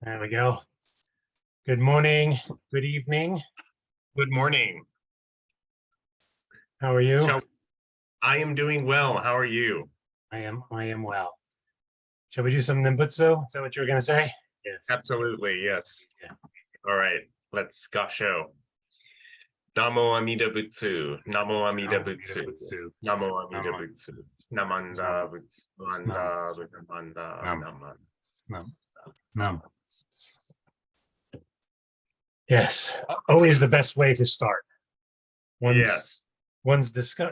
There we go. Good morning. Good evening. Good morning. How are you? I am doing well. How are you? I am well. Shall we do some Nimbutsu? Is that what you were going to say? Yes. Absolutely, yes. Yeah. All right, let's gasho. Namo Amida Butsu. Namo Amida Butsu. Namo Amida Butsu. Namanda Butsu. Namanda. Nam. Yes. Always the best way to start. One's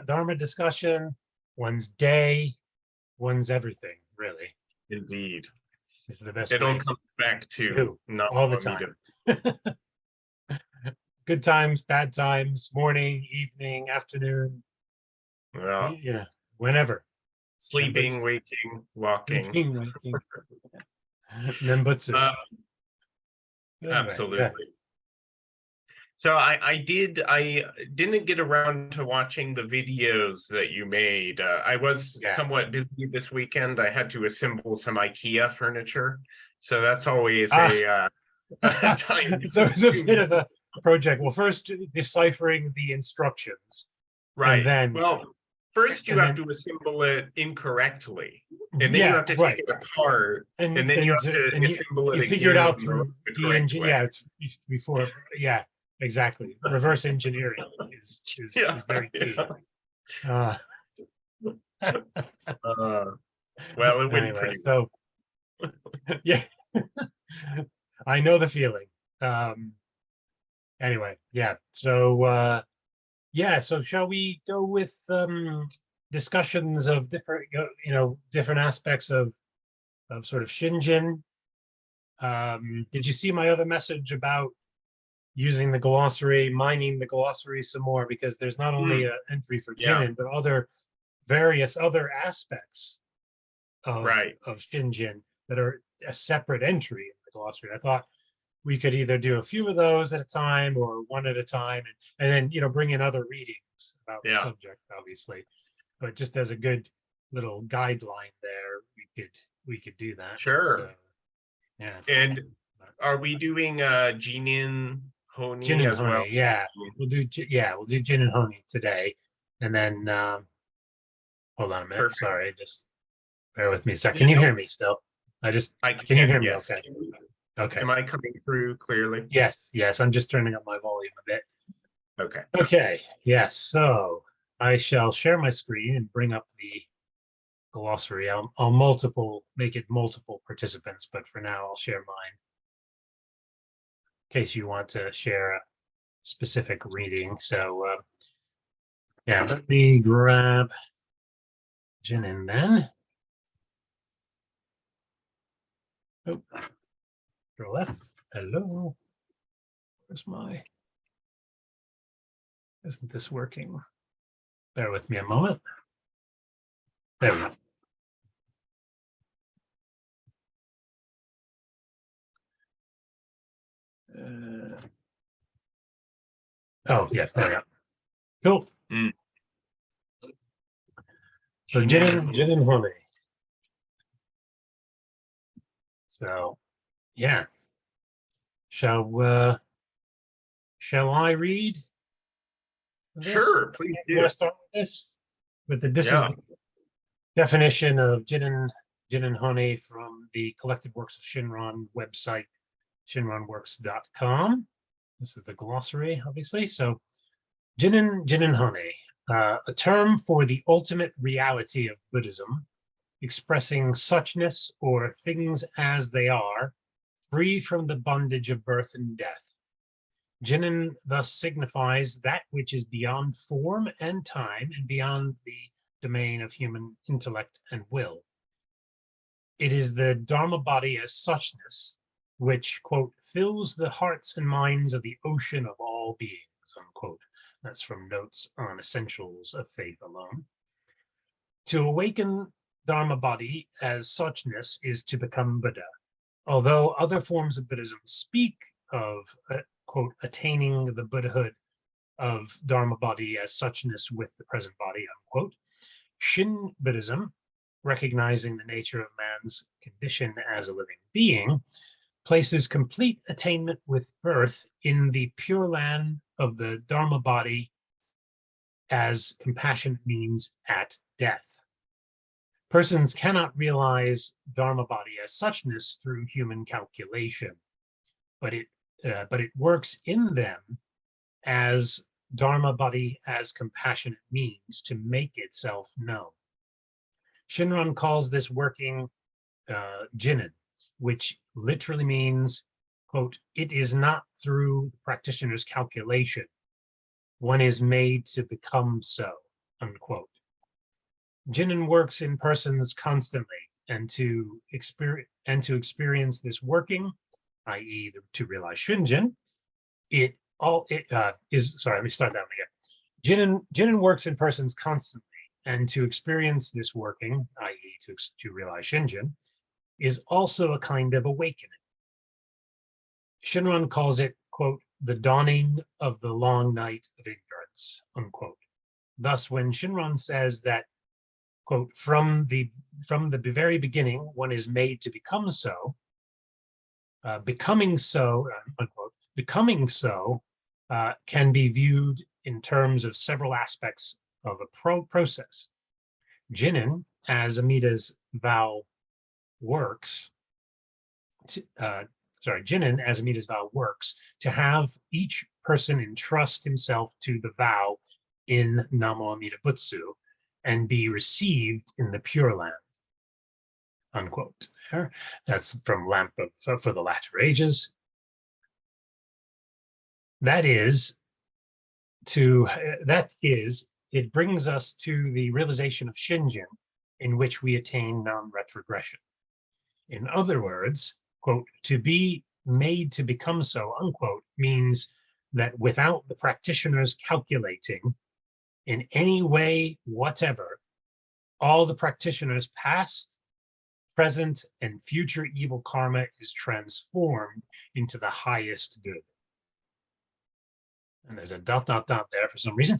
Dharma discussion, one's day, one's everything, really. Indeed. This is the best It way. all comes back to all the time. Good times, bad times, morning, evening, afternoon. Yeah. Yeah, whenever. Sleeping, waking, walking. Sleeping, waking. Nembutsu. Absolutely. Yeah. So I didn't get around to watching the videos that you made. I was somewhat busy this weekend. I had to assemble some IKEA furniture. So that's always a time. So it's a bit of a project. Well, first deciphering the instructions. Right. And then, well, first you have to assemble it incorrectly. And then you have to take it apart. And then you have to assemble it again. You figure it out through the engine. Yeah, it's before. Yeah, exactly. Reverse engineering is very key. Well, it went pretty well. So, yeah, I know the feeling. Anyway, yeah. So, so shall we go with discussions of different, different aspects of sort of Shinjin? Did you see my other message about using the glossary, mining the glossary some more? Because there's not only an entry for jinen, but various other aspects of Shinjin that are a separate entry in the glossary. I thought we could either do a few of those at a time or one at a time, and then bring in other readings about the subject, obviously. But just as a good little guideline there, we could do that. Sure. So, yeah. And are we doing jinen-honi as well? Yeah, we'll do jinen-honi today, and then hold on a minute. Perfect. Sorry, just bear with me a second. Can you hear me still? Can you hear me? Yes. Okay. Okay. Am I coming through clearly? Yes. I'm just turning up my volume a bit. Okay. Okay. Yes. So I shall share my screen and bring up the glossary. I'll make it multiple participants, but for now I'll share mine in case you want to share a specific reading. So let me grab jinen then. Oh. Left. Hello. Isn't this working? Bear with me a moment. There we go. There we go. Cool. So jinen-honi. So, yeah. Shall I read this? Sure, please do. You want to start with this? This is the definition of jinen-honi from the Collected Works of Shinran website, shinranworks.com. This is the glossary, obviously. So, jinen-honi, a term for the ultimate reality of Buddhism, expressing suchness or things as they are, free from the bondage of birth and death. Jinen thus signifies that which is beyond form and time and beyond the domain of human intellect and will. It is the Dharma body as suchness, which, quote, fills the hearts and minds of the ocean of all beings, unquote. That's from Notes on Essentials of Faith Alone. To awaken Dharma body as suchness is to become Buddha. Although other forms of Buddhism speak of, quote, attaining the Buddhahood of Dharma body as suchness with the present body, unquote, Shin Buddhism, recognizing the nature of man's condition as a living being, places complete attainment with birth in the pure land of the Dharma body as compassionate means at death. Persons cannot realize Dharma body as suchness through human calculation, but it works in them as Dharma body as compassionate means to make itself known. Shinran calls this working jinen, which literally means, quote, it is not through the practitioner's calculation. One is made to become so, unquote. Jinen works in persons constantly, and to experience this working, i.e., to realize Shinjin, let me start that one again. Jinin works in persons constantly, and to experience this working, i.e., to realize Shinjin, is also a kind of awakening. Shinran calls it, quote, the dawning of the long night of ignorance, unquote. Thus, when Shinran says that, quote, from the very beginning, one is made to become so, becoming so, unquote, becoming so can be viewed in terms of several aspects of a process. Jinin, as Amida's vow works, Jinin, as Amida's vow works, to have each person entrust himself to the vow in Namo Amida Butsu and be received in the Pure Land, unquote. That's from Lamp for the Latter Ages. That is, it brings us to the realization of Shinjin, in which we attain non-retrogression. In other words, quote, to be made to become so, unquote, means that without the practitioners calculating in any way whatever, all the practitioners' past, present, and future evil karma is transformed into the highest good. And there's a ... there for some reason.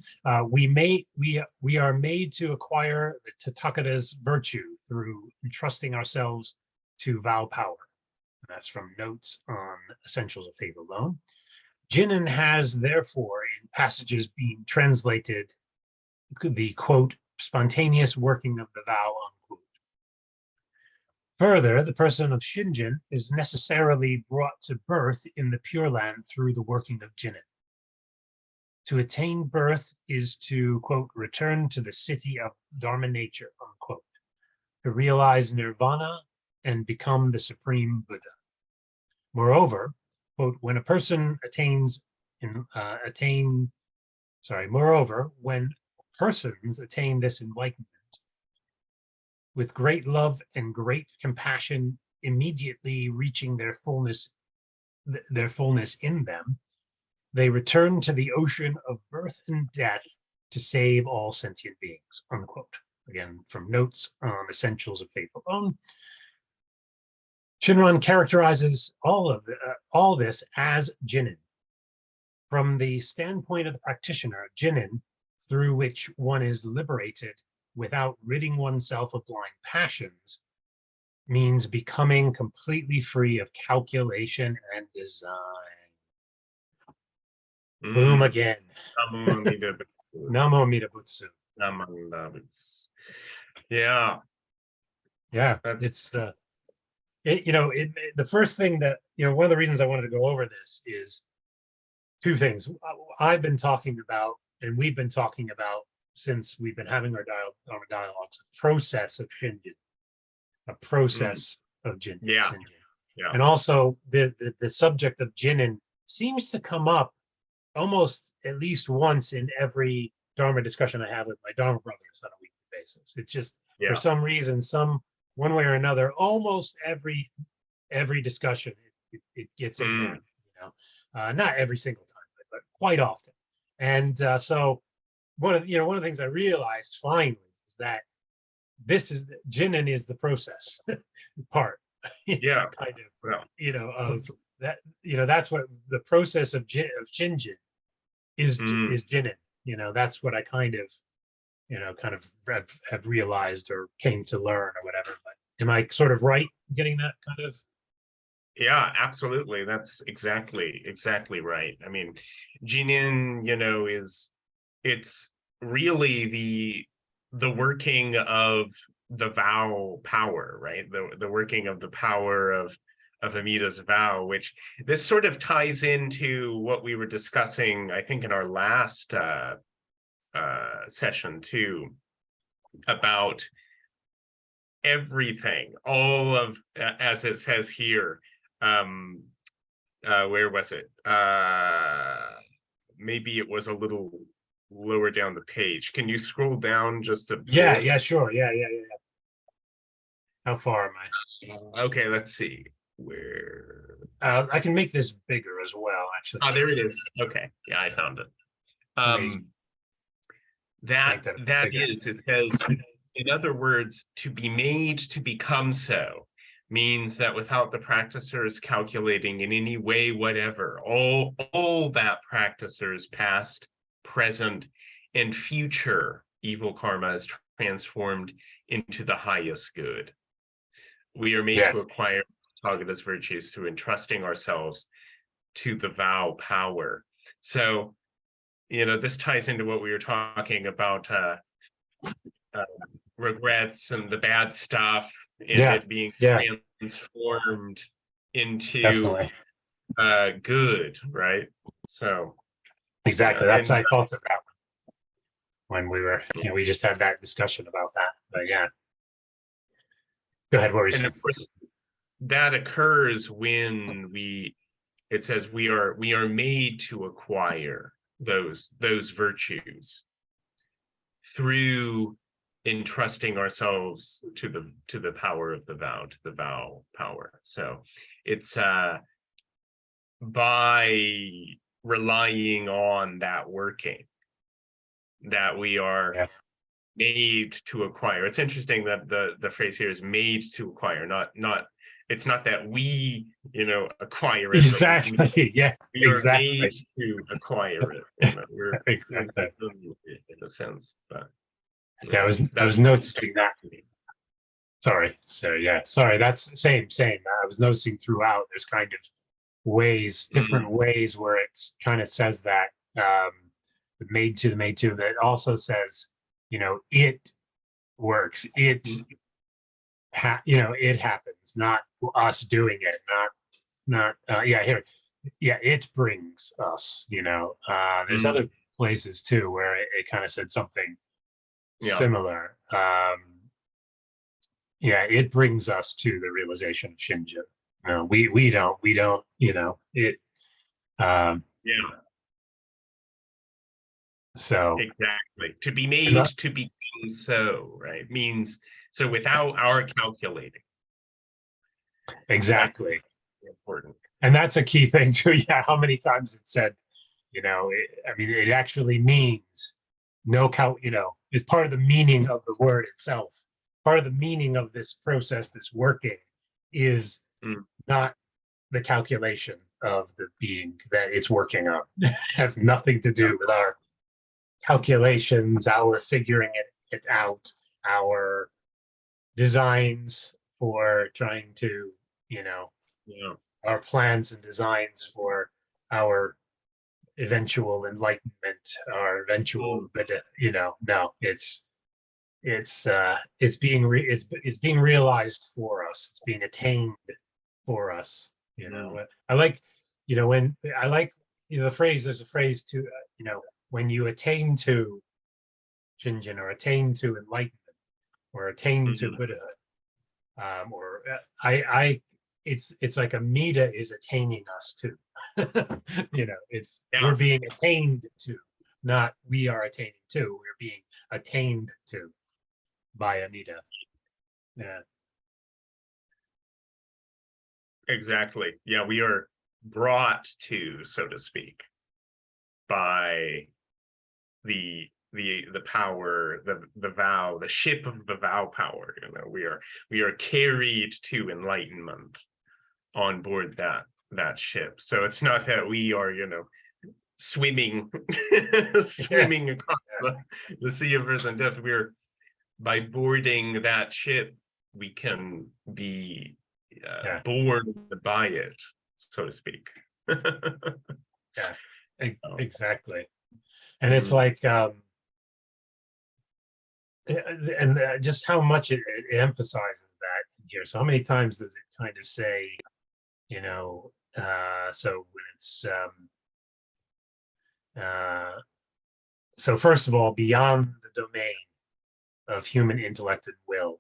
We are made to acquire the Tathagata's virtue through entrusting ourselves to vow power. And that's from Notes on Essentials of Faith Alone. Jinin has therefore in passages being translated the, quote, spontaneous working of the vow, unquote. Further, the person of Shinjin is necessarily brought to birth in the Pure Land through the working of Jinin. To attain birth is to, quote, return to the city of Dharma nature, unquote, to realize nirvana and become the supreme Buddha. Moreover, quote, when a person moreover, when persons attain this enlightenment, with great love and great compassion immediately reaching their fullness in them, they return to the ocean of birth and death to save all sentient beings, unquote. Again, from Notes on Essentials of Faith Alone. Shinran characterizes all this as jinin. From the standpoint of the practitioner, jinin, through which one is liberated without ridding oneself of blind passions, means becoming completely free of calculation and design. Boom again. Namo Amida Butsu. Namo Amida Butsu. Namo Amida Butsu. Yeah. Yeah, it's the first thing that, one of the reasons I wanted to go over this is two things. I've been talking about, and we've been talking about since we've been having our dialogues, a process of Shinjin, a process of Jin. Yeah. Shinjin. Yeah. And also the subject of Jinin seems to come up almost at least once in every Dharma discussion I have with my Dharma brothers on a weekly basis. It's just, for some reason, one way or another, almost every discussion, it gets in there, not every single time, but quite often. And so one of the things I realized finally is that Jinin is the process part. Kind of, of that, that's what the process of Shinjin is Jinin. That's what I kind of have realized or came to learn or whatever. But am I sort of right getting that kind of? Yeah, absolutely. That's exactly right. I mean, jinin, it's really the working of the vow power, right? The working of the power of Amida's vow, which this sort of ties into what we were discussing, I think, in our last session too, about everything, all of, as it says here, um, where was it? Maybe it was a little lower down the page. Can you scroll down just a Yeah, bit? yeah, sure. Yeah. How far am Okay, let's see. Where? I can make this bigger as well, actually. Oh, there it is. Okay, yeah, I found it. Make, That make that a bit that bigger. is, it says, in other words, to be made to become so means that without the practitioners calculating in any way whatever, all that practitioners past, present, and future evil karma is transformed into the highest good. We are made to Yes. acquire Tathagata's virtues through entrusting ourselves to the vow power. So, this ties into what we were talking about, regrets and the bad stuff, and Yeah. it being Yeah. transformed into Definitely. good, right? So, Exactly. That's and I thought about when we were, we just had that discussion about that. But yeah. Go ahead, what were you and saying? of course that occurs when it says we are made to acquire those virtues through entrusting ourselves to the power of the vow, to the vow power. So it's by relying on that working that we are Yes. made to acquire. It's interesting that the phrase here is made to acquire, not it's not that we acquire it, but Exactly. Yeah. we are made Exactly. to acquire it. We're Exactly. given it in a sense, but Yeah, I that's was noticing that. Sorry. So yeah, sorry. That's same. I was noticing throughout. There's kind of different ways where it's kind of says that the made to, but it also says, it works. It happens, not us doing it, yeah, here, yeah, it brings us. There's other places too where it kind of said something yeah. similar. Yeah, it brings us to the realization of Shinjin. No, we don't, it. Um, Yeah, so exactly. To be made to become so, right, means so without our calculating. That's exactly, important. and that's a key thing too. Yeah, how many times it said, I mean, it actually means no count. It's part of the meaning of the word itself. Part of the meaning of this process, this working, is not the calculation of the being that it's working on. It has nothing to do with our calculations, our figuring it out, our designs for trying to, Yeah. our plans and designs for our eventual enlightenment, our eventual, but no, it's being realized for us. It's being attained for us. I like, when I like, the phrase. There's a phrase to, when you attain to Shinjin, or attain to enlightenment, or attain to Buddhahood, or it's like Amida is attaining us to. It's Yeah, we're being attained to, not we are attaining to. We're being attained to by Amida. Yeah. exactly. Yeah, we are brought to, so to speak, by the power, the vow, the ship of the vow power. We are carried to enlightenment on board that ship. So it's not that we are, swimming swimming across the sea of birth and death. We're, by boarding that ship, we can be born by it, so to speak. Yeah, Oh. exactly. And it's like, and just how much it emphasizes that here. So how many times does it kind of say, so when it's, so first of all, beyond the domain of human intellect and will,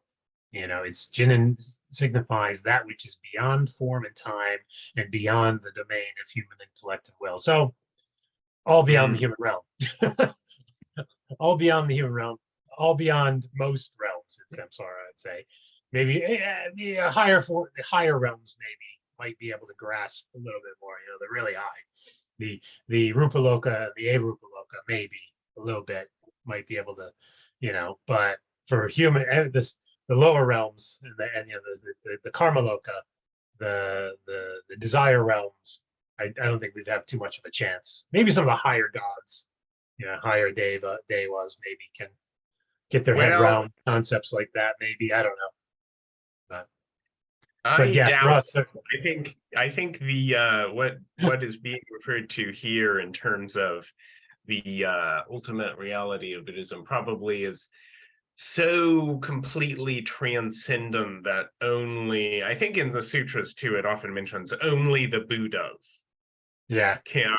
it's jinin signifies that which is beyond form and time and beyond the domain of human intellect and will. So all beyond the human realm, all beyond the human realm, all beyond most realms in samsara, I'd say. Maybe higher realms maybe might be able to grasp a little bit more, they're really high. The Rupaloka, the Arupaloka, maybe a little bit might be able to, but for human, the lower realms and the Karmaloka, the desire realms, I don't think we'd have too much of a chance. Maybe some of the higher gods, higher devas maybe can get their head around concepts like that. Maybe, I don't know. I yeah, doubt. I think the what is being referred to here in terms of the ultimate reality of Buddhism probably is so completely transcendent that only, I think in the sutras too, it often mentions only the Buddhas can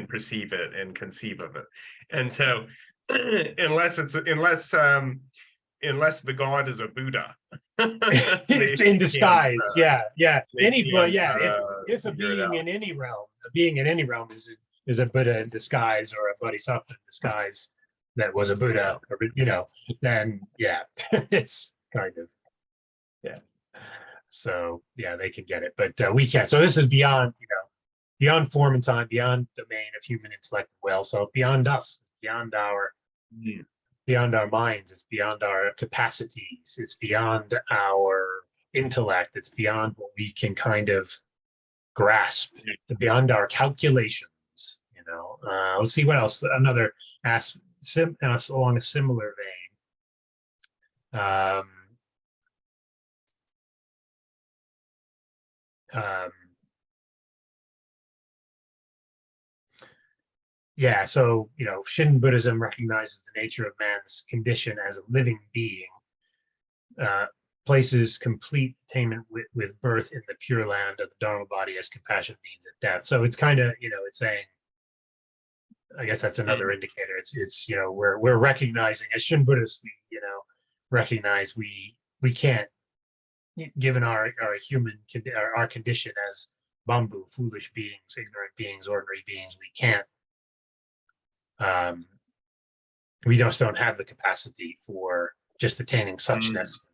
perceive it and conceive of it. And so unless the god is a Buddha, it's in disguise. If a being in any realm, is a Buddha in disguise or a bodhisattva in disguise that was a Buddha, or then it's kind of so they can get it, but we can't. So this is beyond beyond form and time, beyond domain of human intellect and will. So beyond us, beyond our minds, it's beyond our capacities, it's beyond our intellect, it's beyond what we can kind of grasp, beyond our calculations. Let's see what else. Another along a similar vein. So Shin Buddhism recognizes the nature of man's condition as a living being, places complete attainment with birth in the pure land of the Dharma body as compassion means at death. So it's kind of, it's saying, I guess that's another indicator. It's we're recognizing as Shin Buddhists, we recognize we can't, given our human our condition as bamboo, foolish beings, ignorant beings, ordinary beings, we can't. We just don't have the capacity for just attaining suchness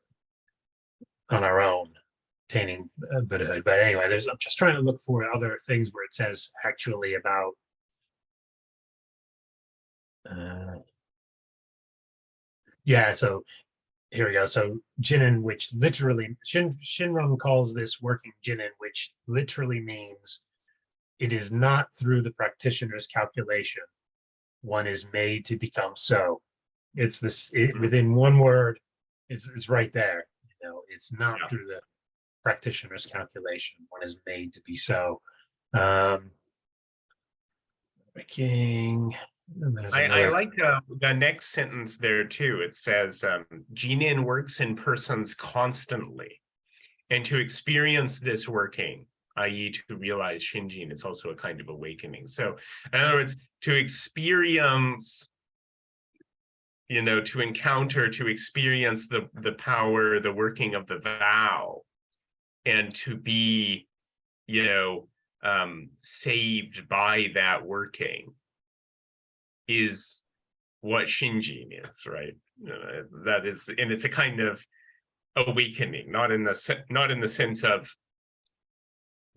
on our own, attaining Buddhahood. But anyway, I'm just trying to look for other things where it says actually about. So here we go. So jinin, which literally Shinran calls this working jinin, which literally means it is not through the practitioner's calculation one is made to become so. It's this within one word. It's right there. It's not through the practitioner's calculation one is made to be so. I like the next sentence there too. It says, jinin works in persons constantly, and to experience this working, i.e. to realize Shinjin, is also a kind of awakening. So in other words, to experience, to encounter, to experience the power, the working of the vow, and to be, saved by that working is what Shinjin is, right? That is, and it's a kind of awakening, not in the sense of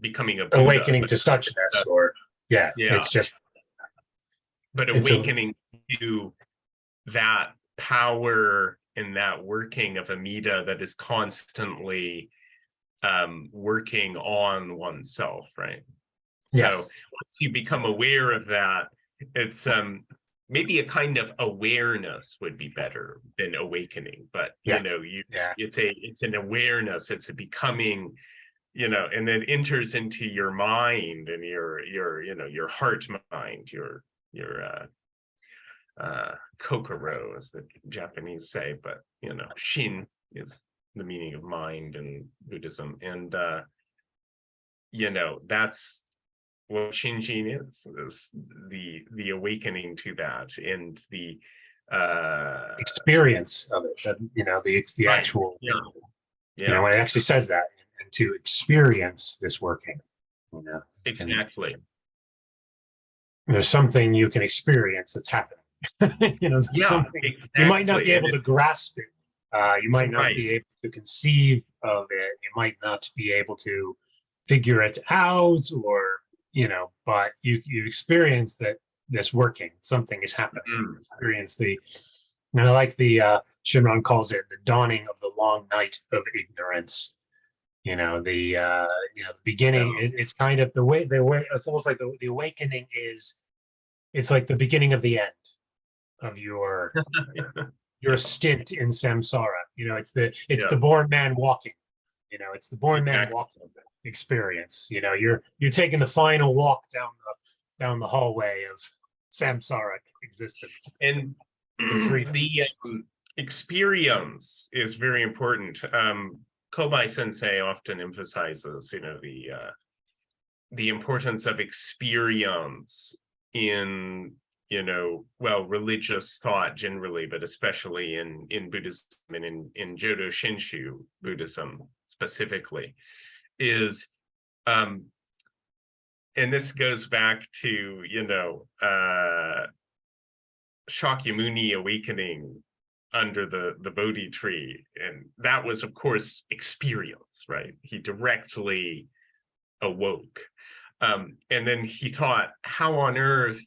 becoming a Buddha, awakening to suchness, or it's just, but awakening to that power and that working of Amida that is constantly working on oneself, right? So once you become aware of that, it's maybe a kind of awareness would be better than awakening, but Yeah. you know, Yeah. it's an awareness, it's a becoming, you know, and then enters into your mind and your you know, your heart mind, your kokoro, as the Japanese say, but you know, shin is the meaning of mind in Buddhism, and you know, that's what Shinjin is the awakening to that, and the Experience of it. You know, the right, actual. yeah, You know, yeah, when it actually says that, and to experience this working. You know, and exactly, there's something you can experience that's happening. You know, there's yeah, something you might not be exactly, and able to it's grasp it. You might not right. be able to conceive of it. You might not be able to figure it out, or you know, but you experience that this working. Something is happening. You Mm, experience the, and I like the Shinran calls it the dawning of the long night of ignorance. You know, the beginning. yeah. It's kind of the way. It's almost like the awakening is. It's like the beginning of the end of your Yeah, stint in samsara. You know, it's yeah, the born man walking. You know, it's the born man exactly. walking experience. You know, you're taking the final walk down the hallway of samsara existence And and freedom. the experience is very important. Kobai Sensei often emphasizes, you know, the importance of experience in, you know, well, religious thought generally, but especially in Buddhism and in Jodo Shinshu Buddhism specifically, is and this goes back to, you know, Shakyamuni awakening under the Bodhi tree. And that was, of course, experience, right? He directly awoke. And then he thought, how on earth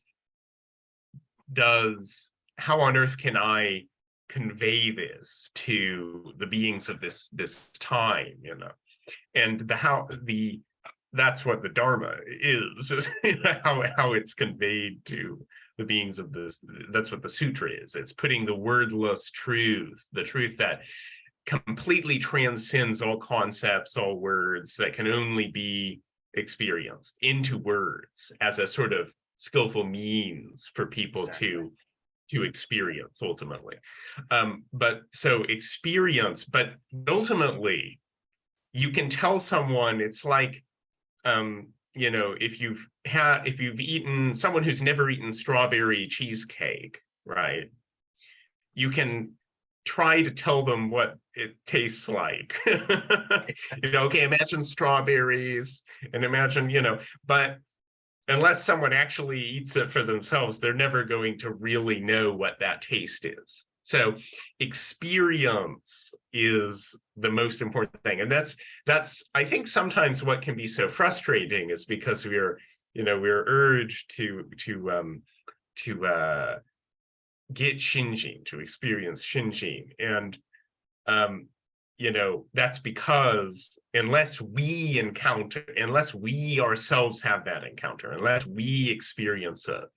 can I convey this to the beings of this time, you know? And that's what the Dharma is, how it's conveyed to the beings of this. That's what the sutra is. It's putting the wordless truth, the truth that completely transcends all concepts, all words, that can only be experienced into words as a sort of skillful means for people Exactly. to experience ultimately. But so experience, but ultimately you can tell someone, it's like, you know, if you've eaten, someone who's never eaten strawberry cheesecake, right? You can try to tell them what it tastes like. You know, okay, imagine strawberries and imagine, you know, but unless someone actually eats it for themselves, they're never going to really know what that taste is. So experience is the most important thing. And that's I think sometimes what can be so frustrating is because we're urged to get Shinjin, to experience Shinjin. And you know, that's because unless we ourselves have that encounter, unless we experience it,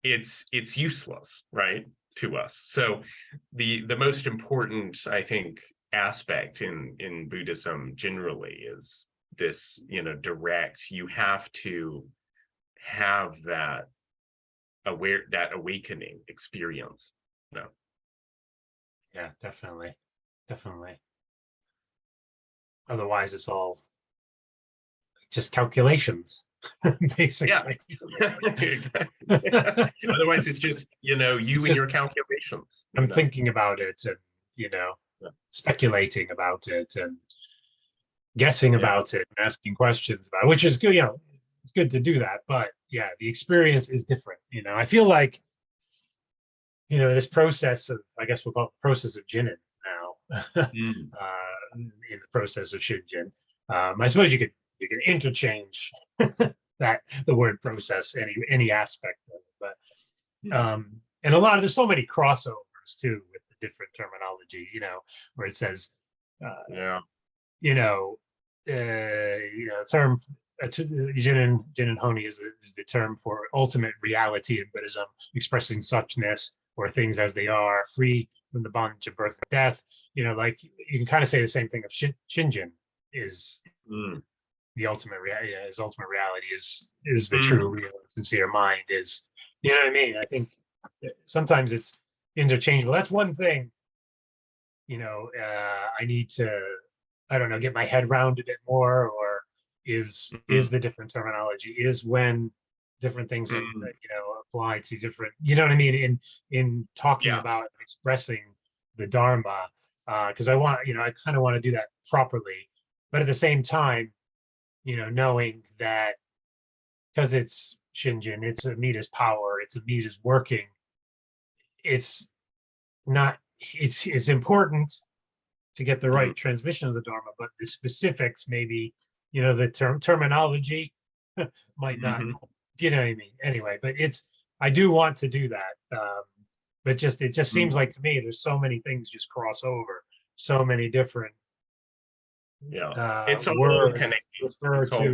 it's useless, right, to us. So the most important, I think, aspect in Buddhism generally is this, you know, direct. You have to have that awakening experience. No. Yeah, definitely. Definitely. Otherwise, it's all just calculations, Yeah. basically. Exactly. Otherwise, it's just, you know, It's you and just your calculations, you I'm know. thinking about it and, you know, Yeah. speculating about it and guessing Yeah. about it and asking questions about it, which is good. You know, it's good to do that. But yeah, the experience is different. You know, I feel like, you know, this process of, I guess we'll call it the process of jinin now, Mm. in the process of Shinjin. I suppose you can interchange that the word process any aspect of it, but and a lot of there's so many crossovers too with the different terminology, you know, where it says, uh, Yeah. you know, term jinen-honi is the term for ultimate reality in Buddhism, expressing suchness or things as they are, free from the bondage of birth and death. Like you can kind of say the same thing of Shinjin is the ultimate reality. His ultimate reality is the true, real, sincere mind. Is what I mean? I think sometimes it's interchangeable. That's one thing. I need to, I don't know, get my head around a bit more, or is the different terminology, is when different things apply to different, you know what I mean, in talking about expressing the Dharma, because I want, I kind of want to do that properly, but at the same time, knowing that because it's Shinjin, it's Amita's power, it's Amita's working, it's not, it's important to get the right transmission of the Dharma, but the specifics, maybe, the terminology might not, you know what I mean? Anyway, but I do want to do that. But it just seems like to me, there's so many things just cross over, so many different it's all words connected. refer it's to, all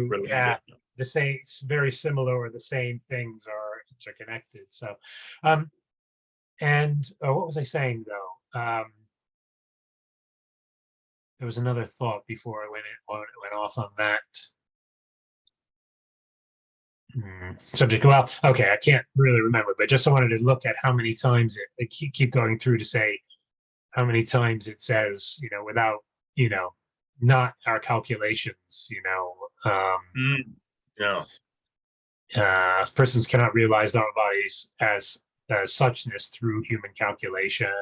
the same, very similar, or the same things are interconnected. So, and what was I saying though? There was another thought before I went off on that subject. Well, okay, I can't really remember, but just I wanted to look at how many times it keep going through to say how many times it says, without, not our calculations, persons cannot realize our bodies as suchness through human calculation.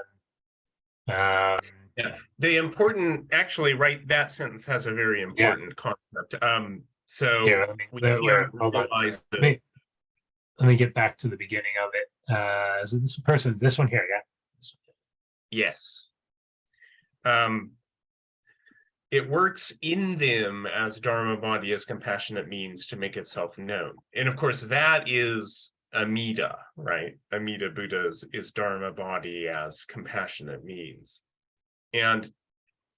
The important, actually, right, that sentence has a very important concept. So let me get back to the beginning of it. Is it this one here? Yes. It works in them as Dharma body as compassionate means to make itself known. And of course, that is Amida, right? Amida Buddha is Dharma body as compassionate means. And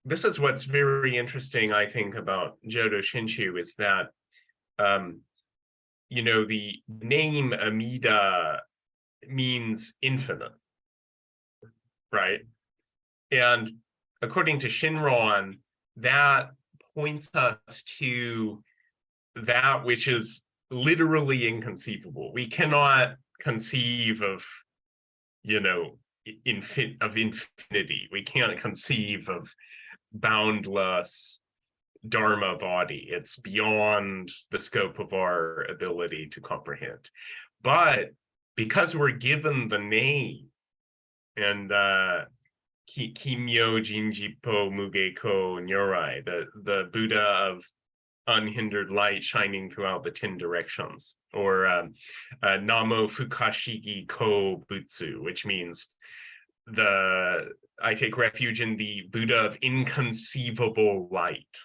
this is what's very interesting, I think, about Jodo Shinshu is that, the name Amida means infinite, right? And according to Shinran, that points us to that which is literally inconceivable. We cannot conceive of, infinity. We can't conceive of boundless Dharma body. It's beyond the scope of our ability to comprehend. But because we're given the name, and Kimyo Jinjipo Mugeko Nyorai, the Buddha of unhindered light shining throughout the 10 directions, or Namo Fukashigi Ko Butsu, which means I take refuge in the Buddha of inconceivable light.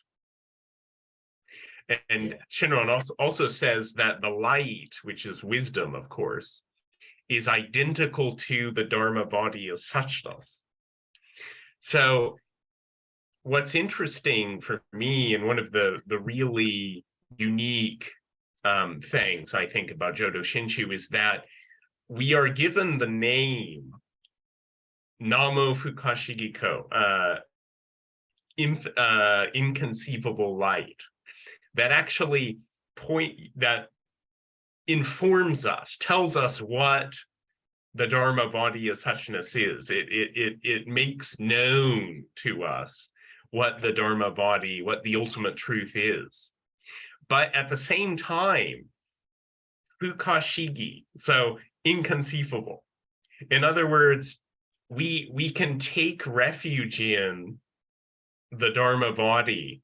And Shinran also says that the light, which is wisdom, of course, is identical to the Dharma body of suchness. So what's interesting for me, and one of the really unique things I think about Jodo Shinshu, is that we are given the name Namo Fukashigi Ko, inconceivable light, that actually that informs us, tells us what the Dharma body of suchness is. It makes known to us what the Dharma body, what the ultimate truth is. But at the same time, fukashigi, so inconceivable. In other words, we can take refuge in the Dharma body,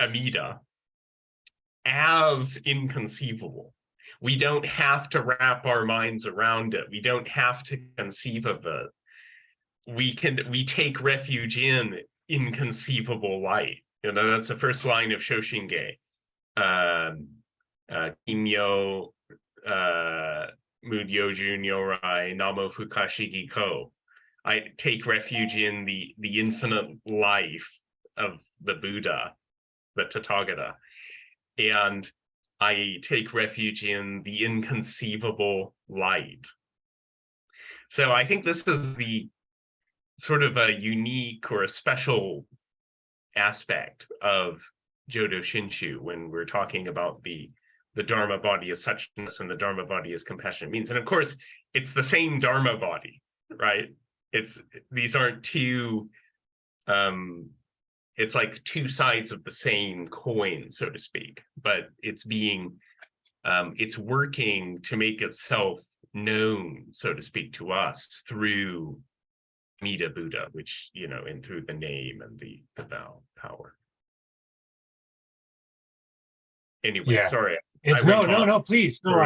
Amida, as inconceivable. We don't have to wrap our minds around it. We don't have to conceive of it. We take refuge in inconceivable light. That's the first line of Shoshinge. Kimyo Mudyoju Nyorai Namo Fukashigi Ko. I take refuge in the infinite life of the Buddha, the Tathagata. And I take refuge in the inconceivable light. So I think this is the sort of a unique or a special aspect of Jodo Shinshu when we're talking about the Dharma body as suchness and the Dharma body as compassion means. And of course, it's the same Dharma body, right? These aren't two, it's like two sides of the same coin, so to speak, but it's working to make itself known, so to speak, to us through Amida Buddha, which, and through the name and the vow power. Anyway, Yeah. sorry. It's no, please. No,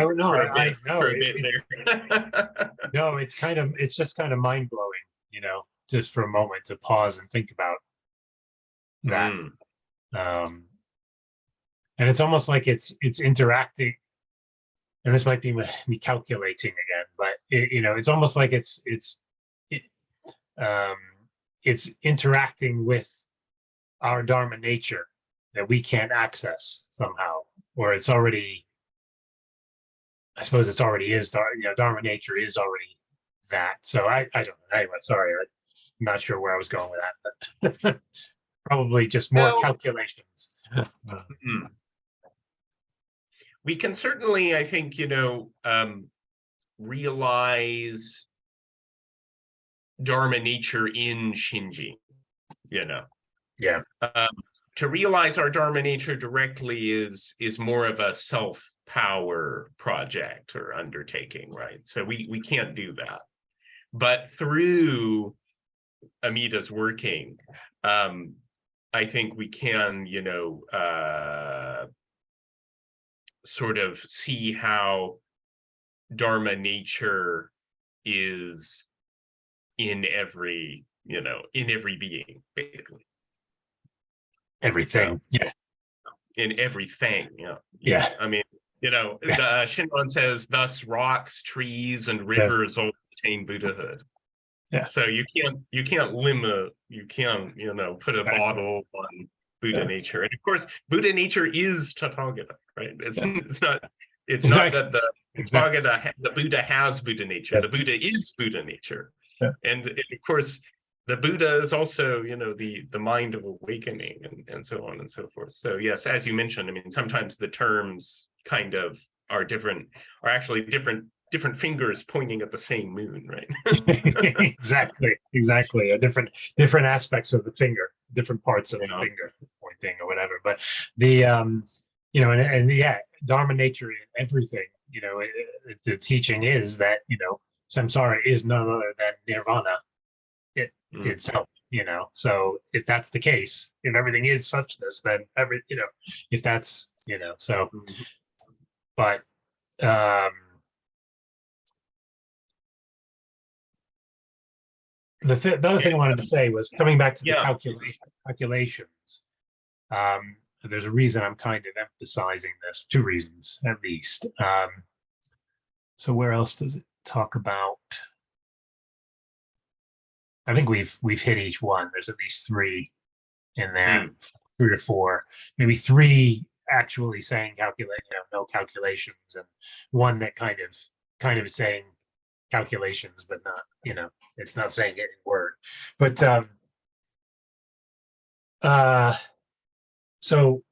it's just kind of mind blowing, just for a moment to pause and think about that. And it's almost like it's interacting, and this might be me calculating again, but it's almost like it's interacting with our Dharma nature that we can't access somehow, or it's already, I suppose it's already is, Dharma nature is already that. So I don't know. Anyway, sorry, I'm not sure where I was going with that, but probably just more calculations. We can certainly, I think, realize Dharma nature in Shinjin, Yeah. To realize our Dharma nature directly is more of a self-power project or undertaking, right? So we can't do that. But through Amida's working, I think we can, sort of see how Dharma nature is in every being, basically. Everything. So, in everything. Yeah. I mean, the Shinran says, thus rocks, trees, and rivers all attain Buddhahood. Yeah. So you can't limit, put a bottle on Buddha nature. And of course, Buddha nature is Tathagata, right? It's not that the Tathagata, the Buddha has Buddha nature. The Buddha is Buddha nature. And of course, the Buddha is also, the mind of awakening and so on and so forth. So yes, as you mentioned, I mean, sometimes the terms kind of are actually different fingers pointing at the same moon, right? Exactly. Or different aspects of the finger, different parts of the finger pointing or whatever. But the Dharma nature in everything, the teaching is that, samsara is none other than nirvana itself, so if that's the case, if everything is suchness, then if that's, so, but the other thing I wanted to say was coming back to the calculations. There's a reason I'm kind of emphasizing this, two reasons at least. So where else does it talk about? I think we've hit each one. There's at least three in there, 3 or 4, maybe 3 actually saying calculate, no calculations, and one that kind of saying calculations, but not, it's not saying it in word. But so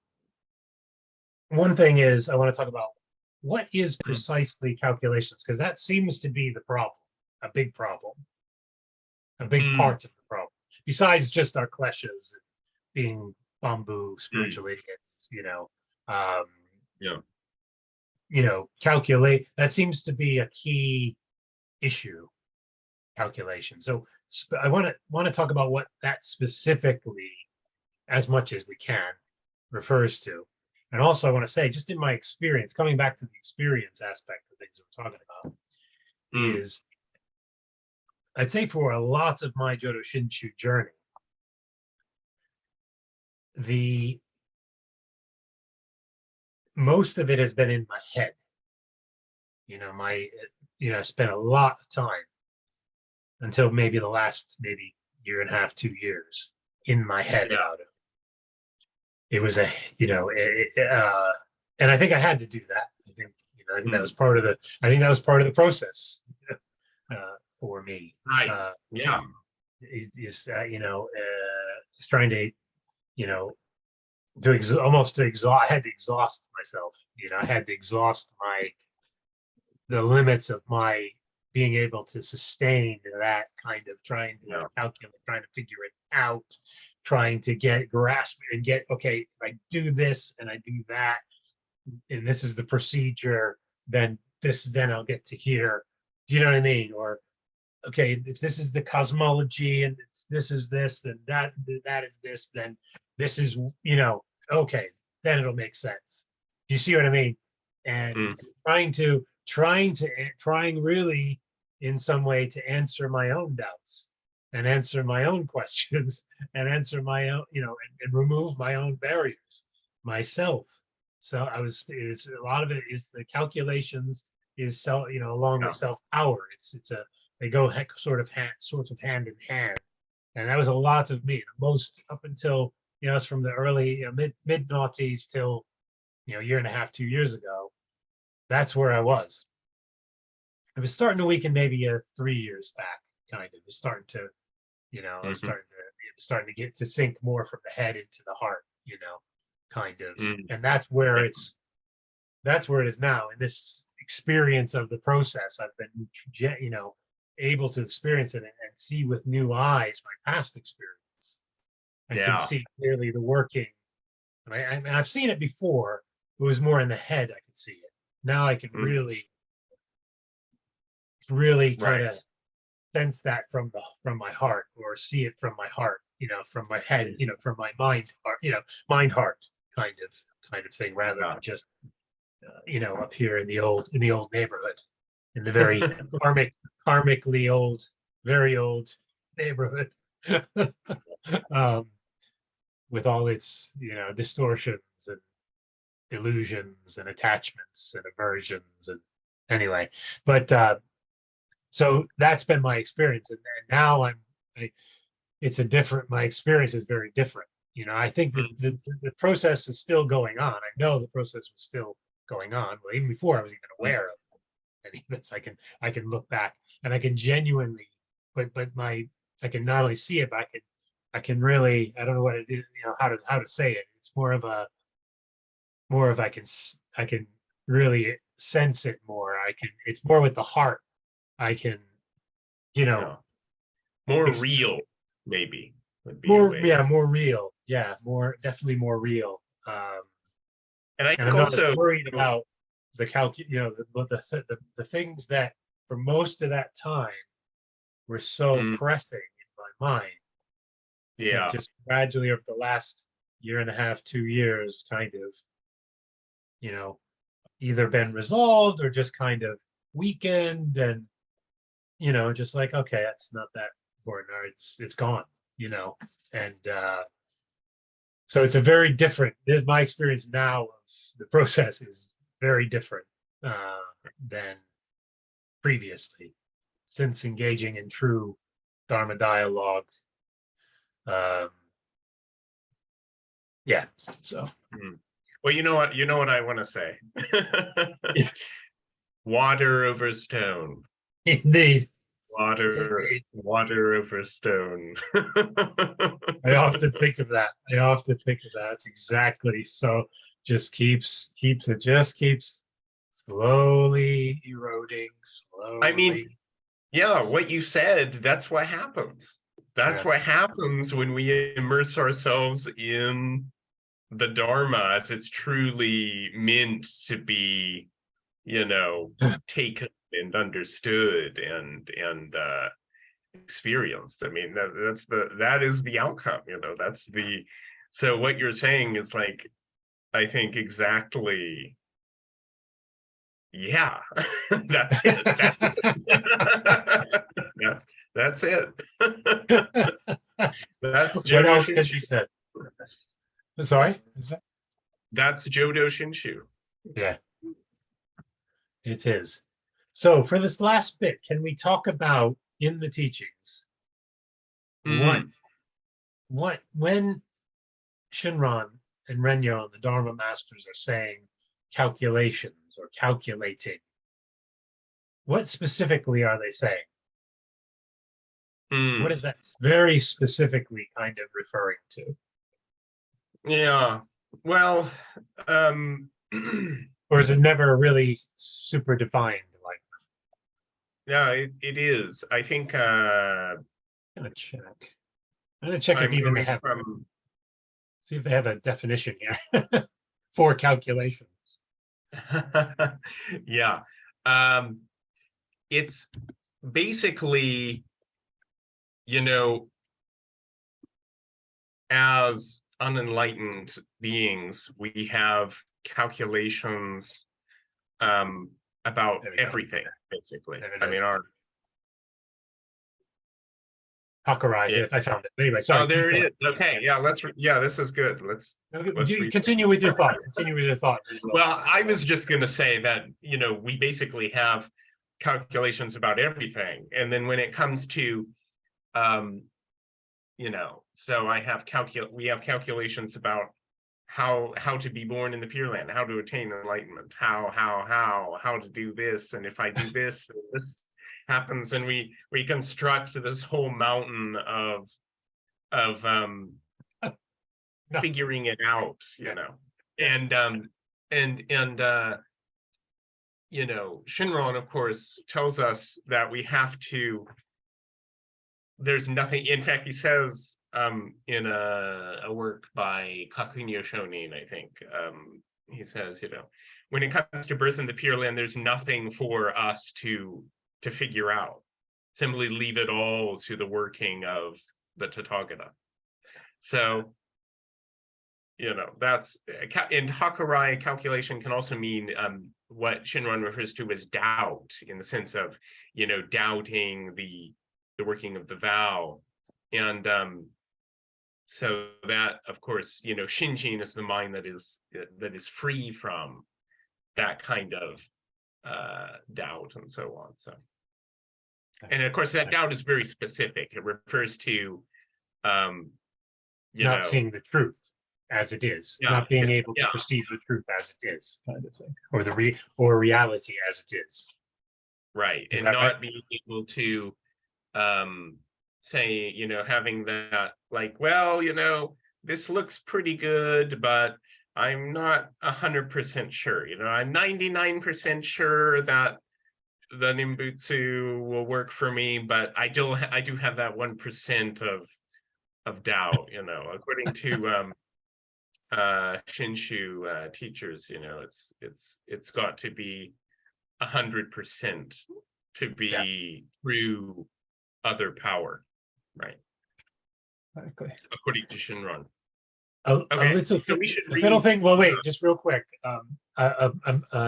one thing is I want to talk about what is precisely calculations, because that seems to be the problem, a big problem. A big part of the problem, besides just our kleshas being bamboo spiritual idiots, calculate. That seems to be a key issue. Calculation. So I want to talk about what that specifically, as much as we can, refers to, and also I want to say, just in my experience, coming back to the experience aspect of things we're talking about, is. I'd say for a lot of my Jodo Shinshu journey, most of it has been in my head. I spent a lot of time until maybe the last year and a half, 2 years in my head about it. It was and I think I had to do that. I think that was part of the process for me. Right. Yeah. Is trying to, almost to exhaust. I had to exhaust myself. I had to exhaust the limits of my being able to sustain that kind of trying to calculate, trying to figure it out, trying to grasp it and get, okay, if I do this and I do that, and this is the procedure, then I'll get to here. Do you know what I mean? Or, okay, if this is the cosmology and this is this, then that is this, then this is, okay, then it'll make sense. Do you see what I mean? And trying really in some way to answer my own doubts and answer my own questions and answer my own, and remove my own barriers myself. So it's a lot of it is the calculations is along with self-power. They go sort of hand in hand. And that was a lot of me, most up until, it's from the early mid noughties till, year and a half, 2 years ago. That's where I was. It was starting to weaken maybe 3 years back, kind of. It was starting to, I was starting to get to sink more from the head into the heart, kind of. And that's where it is now. In this experience of the process, I've been, able to experience it and see with new eyes my past experience. I can see clearly the working. I've seen it before. It was more in the head. I could see it. Now I can really kind of sense that from my heart, or see it from my heart, from my head, from my mind, or mind-heart kind of thing, rather than just up here in the old neighborhood, in the very karmically old, very old neighborhood, with all its distortions and illusions and attachments and aversions, and anyway, but so that's been my experience, and now my experience is very different. I think that the process is still going on. I know the process was still going on, well, even before I was even aware of any of this. I can look back and I can genuinely, but I can not only see it, but I can really, I don't know what it is, how to say it. It's more of I can really sense it more. It's more with the heart. I can, more real, maybe. More real. Yeah, definitely more real. And I'm not as worried about the the things that for most of that time were so pressing in my mind. Yeah. Just gradually over the last year and a half, 2 years, kind of, either been resolved or just kind of weakened, and just like, okay, that's not that important, or it's gone, and so it's a very different. My experience now of the process is very different than previously, since engaging in true Dharma dialogue. Yeah. So. Well, you know what I want to say. Water over stone. Indeed. Water over stone. I often think of that. It's exactly so. Just keeps slowly eroding. Slowly. I mean, yeah, what you said, that's what happens. That's what happens when we immerse ourselves in the Dharma as it's truly meant to be, taken and understood and experienced. I mean, that is the outcome. So what you're saying is like, I think exactly. Yeah, that's it. That's it. That's what else can be said? Sorry? That's Jodo Shinshu. Yeah, it is. So for this last bit, can we talk about in the teachings when Shinran and Renyo, the Dharma masters, are saying calculations or calculating. What specifically are they saying? What is that very specifically kind of referring to? Yeah. Well, or is it never really super defined like that? Yeah, it is. I think I'm gonna check. I'm gonna check if I'm even they going have from see if they have a definition here for calculation. yeah. It's basically, as unenlightened beings, we have calculations about everything, basically. I mean, our hakarai, I found it. Anyway, sorry. Oh, there it is. Okay, yeah, this is good. Let's continue with your thought. Continue with your thought. Well, I was just going to say that, we basically have calculations about everything. And then when it comes to, so we have calculations about how to be born in the Pure Land, how to attain enlightenment, how to do this. And if I do this, this happens, and we construct this whole mountain of figuring it out, and Shinran, of course, tells us that we have to. There's nothing. In fact, he says in a work by Kakunyo Shonin, I think, he says, when it comes to birth in the Pure Land, there's nothing for us to figure out. Simply leave it all to the working of the Tathagata. So, that's, and hakarai calculation can also mean what Shinran refers to as doubt, in the sense of, doubting the working of the vow. And so that, of course, Shinjin is the mind that is free from that kind of doubt and so on. So, and of course, that doubt is very specific. It refers to not seeing the truth as it is, not being able to perceive the truth as it is, kind of thing, or reality as it is. Right, and not being able to say, having that, like, well, this looks pretty good, but I'm not 100% sure. I'm 99% sure that the Nimbutsu will work for me, but I do have that 1% of doubt. According to Shinshu teachers, it's got to be 100% to be through other power, right? Okay. According to Shinran. A little thing. Well, wait, just real quick.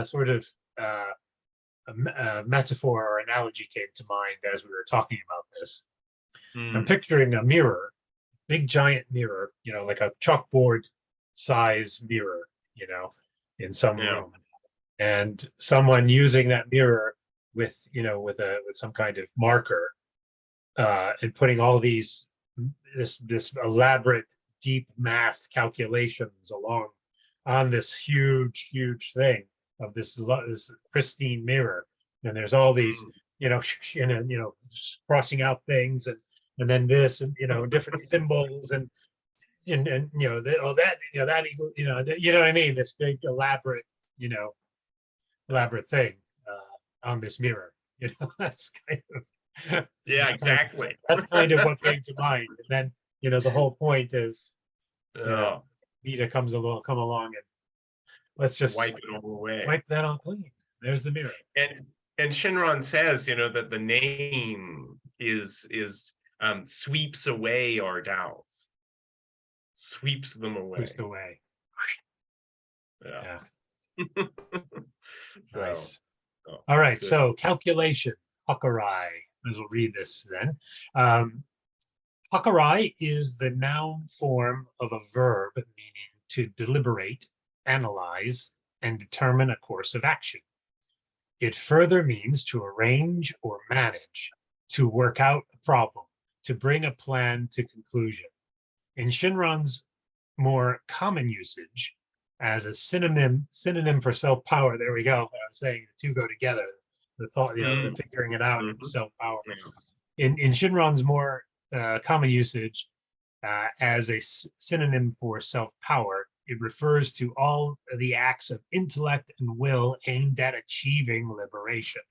Sort of a metaphor or analogy came to mind as we were talking about this. I'm picturing a mirror, big giant mirror, like a chalkboard size mirror, in some room, and someone using that mirror with some kind of marker, and putting all this elaborate deep math calculations along on this huge thing of this pristine mirror, and there's all these crossing out things, and then this, and different symbols, and that you know what I mean, this big elaborate thing on this mirror. That's kind of exactly. That's kind of what came to mind. And then the whole point is Vita come along and let's just wipe it all away, wipe that all clean. There's the mirror. And Shinran says that the name is sweeps away our doubts, sweeps them away. Sweeps away. Yeah. Nice. All right. Good. So calculation, hakarai. As we'll read this then. Hakarai is the noun form of a verb meaning to deliberate, analyze, and determine a course of action. It further means to arrange or manage, to work out a problem, to bring a plan to conclusion. In Shinran's more common usage, as a synonym for self-power. There we go. I was saying the two go together. The thought, the figuring it out, and self-power. In Shinran's more common usage, as a synonym for self-power, it refers to all the acts of intellect and will aimed at achieving liberation.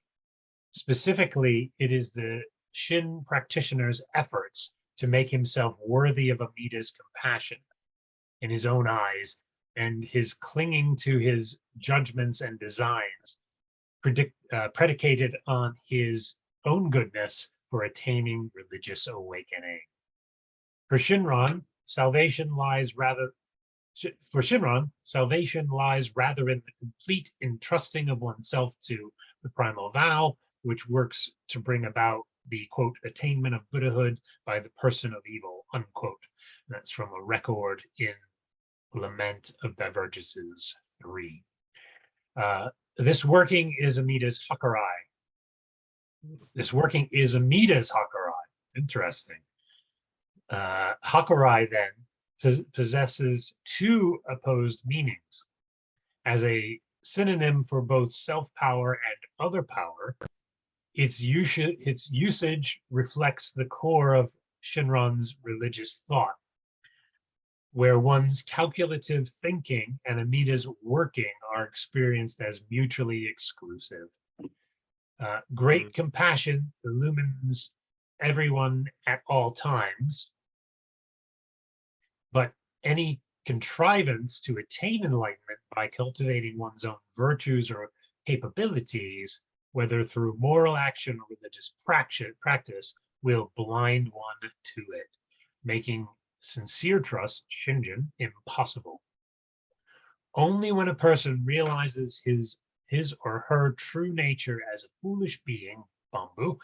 Specifically, it is the Shin practitioner's efforts to make himself worthy of Amida's compassion in his own eyes, and his clinging to his judgments and designs, predicated on his own goodness for attaining religious awakening. For Shinran, salvation lies rather in the complete entrusting of oneself to the primal vow, which works to bring about the, quote, attainment of Buddhahood by the person of evil, unquote. And that's from a record in Lament of Divergences 3. This working is Amida's hakarai. Interesting. Hakarai then possesses two opposed meanings. As a synonym for both self-power and other power, its usage reflects the core of Shinran's religious thought, where one's calculative thinking and Amida's working are experienced as mutually exclusive. Great compassion illumines everyone at all times, but any contrivance to attain enlightenment by cultivating one's own virtues or capabilities, whether through moral action or religious practice, will blind one to it, making sincere trust, Shinjin, impossible. Only when a person realizes his or her true nature as a foolish being, Bambu,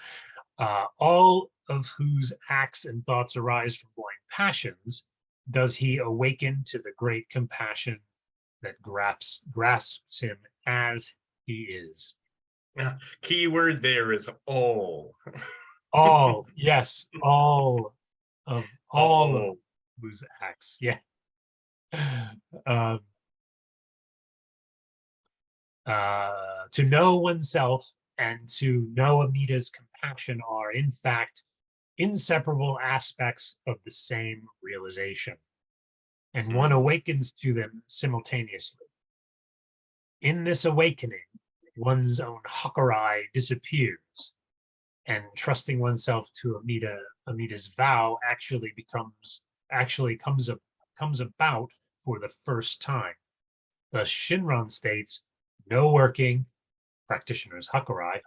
all of whose acts and thoughts arise from blind passions, does he awaken to the great compassion that grasps him as he is. Key word there is all. All, yes, all of whose acts, yeah. To know oneself and to know Amida's compassion are, in fact, inseparable aspects of the same realization, and one awakens to them simultaneously. In this awakening, one's own hakarai disappears, and trusting oneself to Amida's vow actually comes about for the first time. Thus, Shinran states, no working, practitioner's hakarai,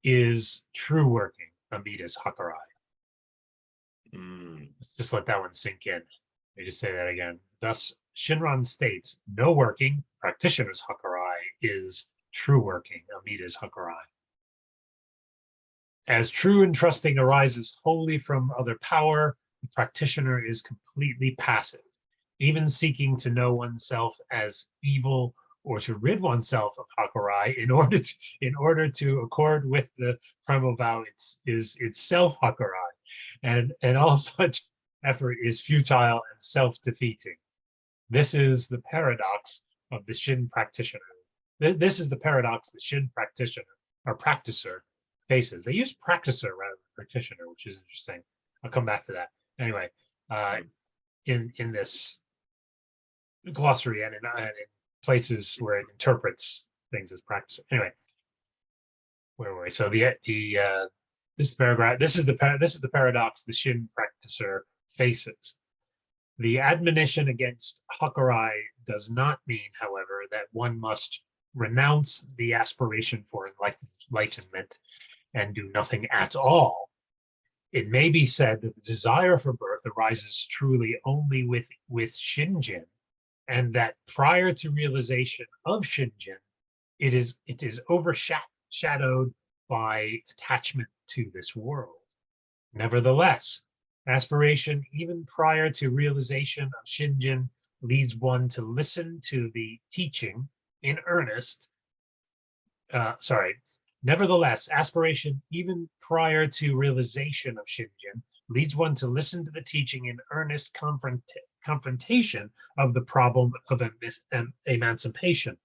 is true working, Amida's hakarai. Let's just let that one sink in. Let me just say that again. Thus, Shinran states, no working, practitioner's hakarai, is true working, Amida's hakarai. As true and trusting arises wholly from other power, the practitioner is completely passive, even seeking to know oneself as evil or to rid oneself of hakarai in order to accord with the primal vow is itself hakarai, and all such effort is futile and self-defeating. This is the paradox of the Shin practitioner. This is the paradox the Shin practitioner or practicer faces. They use practicer rather than practitioner, which is interesting. I'll come back to that. Anyway, in this glossary and in places where it interprets things as practice. Anyway, where were we? So this paragraph, this is the paradox the Shin practitioner faces. The admonition against hakarai does not mean, however, that one must renounce the aspiration for enlightenment and do nothing at all. It may be said that the desire for birth arises truly only with Shinjin, and that prior to realization of Shinjin, it is overshadowed by attachment to this world. Nevertheless, aspiration, even prior to realization of Shinjin, leads one to listen to the teaching in earnest. Nevertheless, aspiration, even prior to realization of Shinjin, leads one to listen to the teaching in earnest confrontation of the problem of emancipation.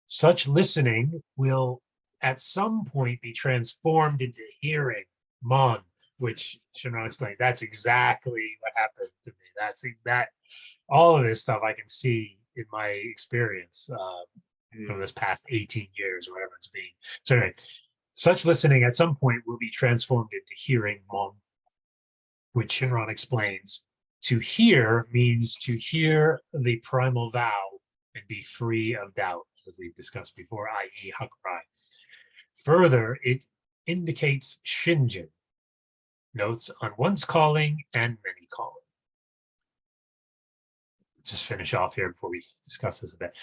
Such listening will at some point be transformed into hearing, mon, which Shinran explains. That's exactly what happened to me. That's that. All of this stuff I can see in my experience from this past 18 years, or whatever it's been. So anyway, such listening at some point will be transformed into hearing, mon, which Shinran explains. To hear means to hear the primal vow and be free of doubt, as we've discussed before, i.e. hakarai. Further, it indicates Shinjin, notes on one's calling and many calling. Just finish off here before we discuss this a bit.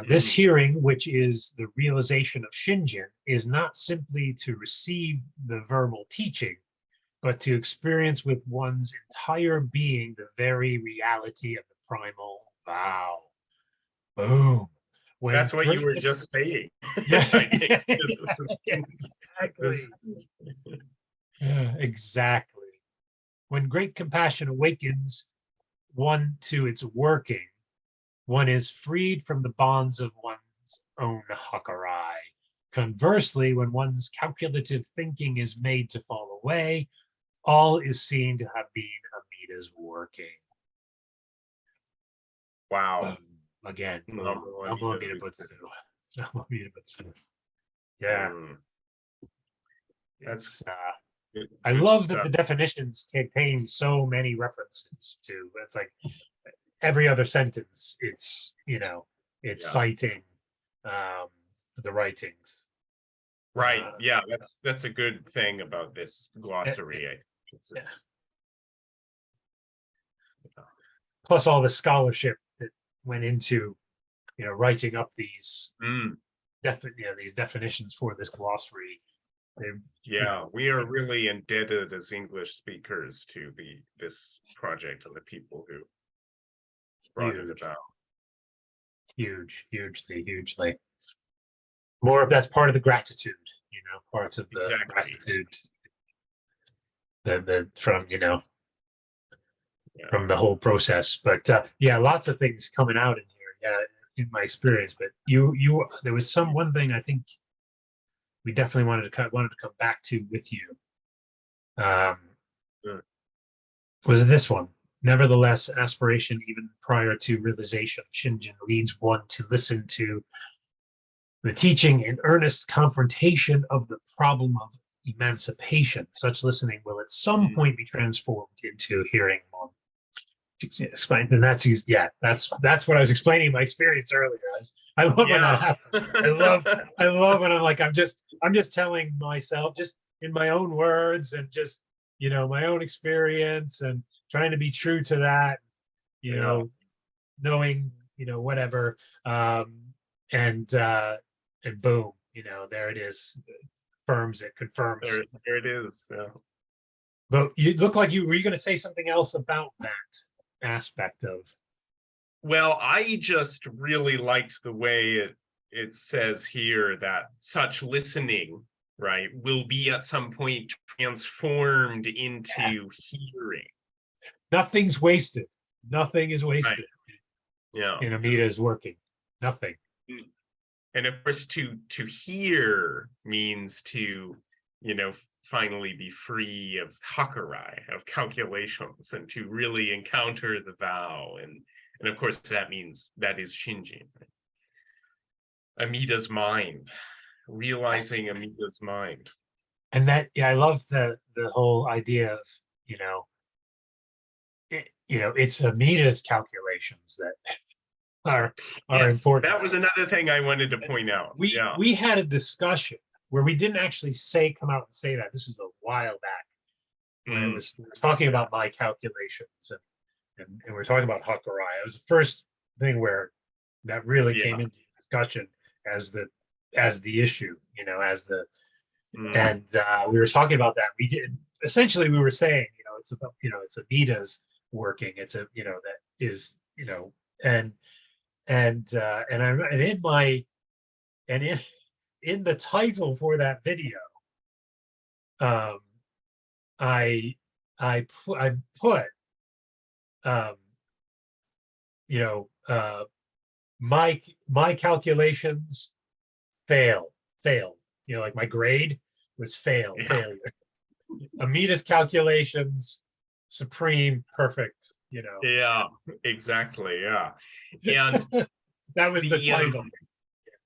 This hearing, which is the realization of Shinjin, is not simply to receive the verbal teaching, but to experience with one's entire being the very reality of the primal vow. Boom. When that's what you were just saying. Yeah, exactly. Yeah, exactly. When great compassion awakens one to its working, one is freed from the bonds of one's own hakarai. Conversely, when one's calculative thinking is made to fall away, all is seen to have been Amida's working. Wow. Again, yeah. That's I love that the definitions contain so many references to. It's like every other sentence, it's, you know, it's citing the writings. Right. Yeah, that's a good thing about this glossary. I think. Plus all the scholarship that went into, you know, writing up these these definitions for this glossary. Yeah, we are really indebted as English speakers to this project and the people who brought it about. Hugely. More of that's part of the gratitude, you know, parts of the gratitude the from, you know, from the whole process. But yeah, lots of things coming out in here, in my experience. But there was one thing I think we definitely wanted to come back to with you. Was this one? Nevertheless, aspiration, even prior to realization of Shinjin, leads one to listen to the teaching in earnest confrontation of the problem of emancipation. Such listening will at some point be transformed into hearing. Explain, and that's what I was explaining in my experience earlier. I love when that happens. I love when I'm like, I'm just telling myself just in my own words and just, you know, my own experience and trying to be true to that, you know, knowing, you know, whatever. And boom, you know, there it is. It confirms. There it is. Yeah. But you look like were you going to say something else about that aspect of? Well, I just really liked the way it says here that such listening, right, will be at some point transformed into hearing. Nothing's wasted. Nothing is wasted. Right. Yeah. In Amida's working. Nothing. And of course, to hear means to, you know, finally be free of hakarai, of calculations, and to really encounter the vow. And of course, that means that is Shinjin. Amida's mind, realizing Amida's mind. And that, I love the whole idea of, you know, it's Amida's calculations that are important. That was another thing I wanted to point out. We had a discussion where we didn't actually come out and say that. This was a while back when we were talking about my calculations and we're talking about hakarai. It was the first thing where that really came into discussion as the issue, you know, and we were talking about that. We were saying, you know, it's about, you know, it's Amida's working. It's you know, that is, you know, and in the title for that video, I put you know, my calculations failed. You know, like my grade was failure. Amita's calculations, supreme, perfect. You know. Yeah, exactly. Yeah, and that was the title.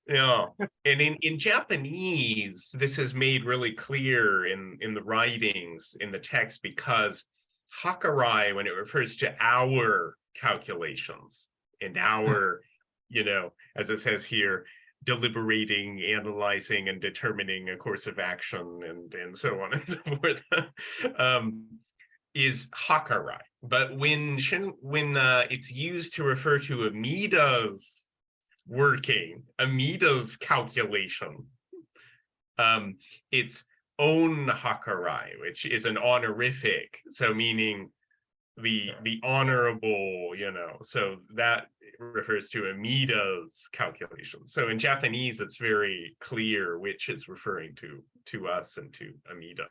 Yeah, and in Japanese, this is made really clear in the writings, in the text, because hakarai, when it refers to our calculations and our, as it says here, deliberating, analyzing, and determining a course of action, and so on and so forth, is hakarai. But when it's used to refer to Amida's Amida's calculation, it's own hakarai, which is an honorific, so meaning the honorable, so that refers to Amida's calculation. So in Japanese, it's very clear which is referring to us and to Amida.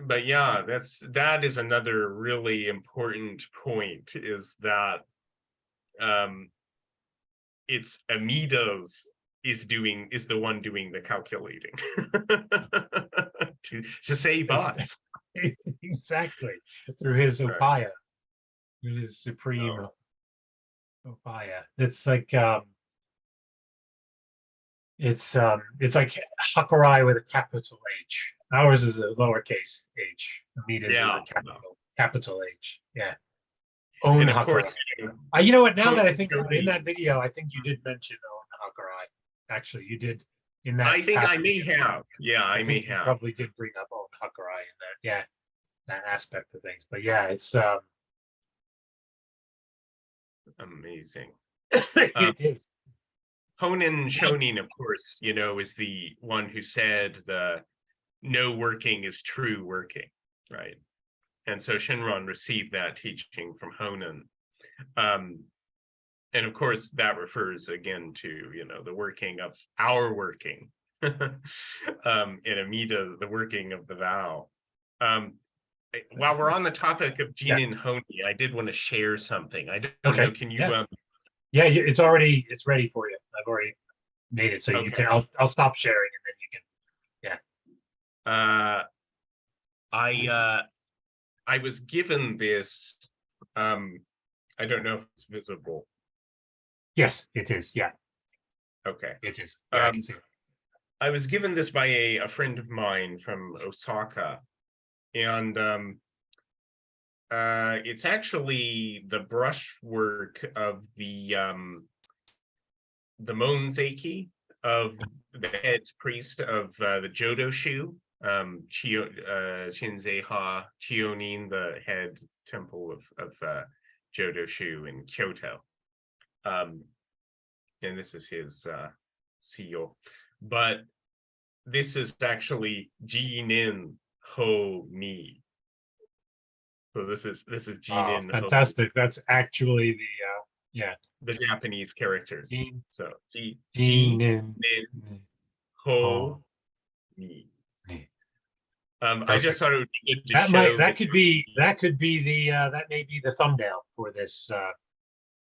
But yeah, that is another really important point, is that it's Amida's is the one doing the calculating to save us. Exactly, through his opaya, his supreme opaya. It's like it's like hakarai with a capital H. Ours is a lowercase h. Amita's is a capital H. Yeah. Own hakarai. Course, you know what? Now that I think in that video, I think you did mention own hakarai. Actually, you did in that. I think I may have. Yeah, I may have. Probably did bring up own hakarai in that. Yeah, that aspect of things. But yeah, it's amazing. It is. Shonin, of course, is the one who said the no working is true working, right? And so Shinran received that teaching from Honin. And of course, that refers again to, the working of our working, in Amida, the working of the vow. While we're on the topic of jinen-honi, I did want to share something. I don't know, can you... Yeah, it's ready for you. I've already made it, so you can. I'll stop sharing, and then you can. Yeah. I was given this. I don't know if it's visible. Yes, it is. Yeah. Okay. It is. Yeah, I can see it. I was given this by a friend of mine from Osaka, and it's actually the brushwork of the Monzeki, of the head priest of the Jodo Shu, Shinzeiha Chionin, the head temple of Jodo Shu in Kyoto. And this is his seal. But this is actually jinen-honi. So this is jinen-honi. Fantastic. That's actually the Japanese characters. So jinen-honi. I just thought it would be good to show. That could be the that may be the thumbnail for this.